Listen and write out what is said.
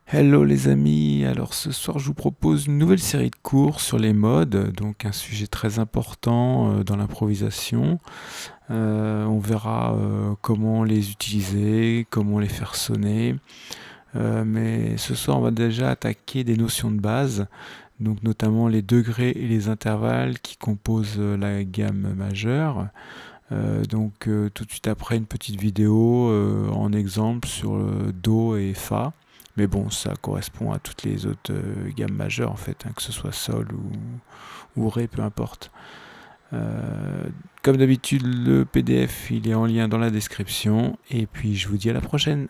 Hello les amis, alors ce soir je vous propose une nouvelle série de cours sur les modes, donc un sujet très important dans l'improvisation. On verra comment les utiliser, comment les faire sonner. Mais ce soir on va déjà attaquer des notions de base, donc notamment les degrés et les intervalles qui composent la gamme majeure. Tout de suite après une petite vidéo en exemple sur Do et Fa. Mais bon, ça correspond à toutes les autres gammes majeures en fait, hein, que ce soit Sol ou Ré, peu importe. Euh, Comme d'habitude, le PDF il est en lien dans la description. Et puis je vous dis à la prochaine.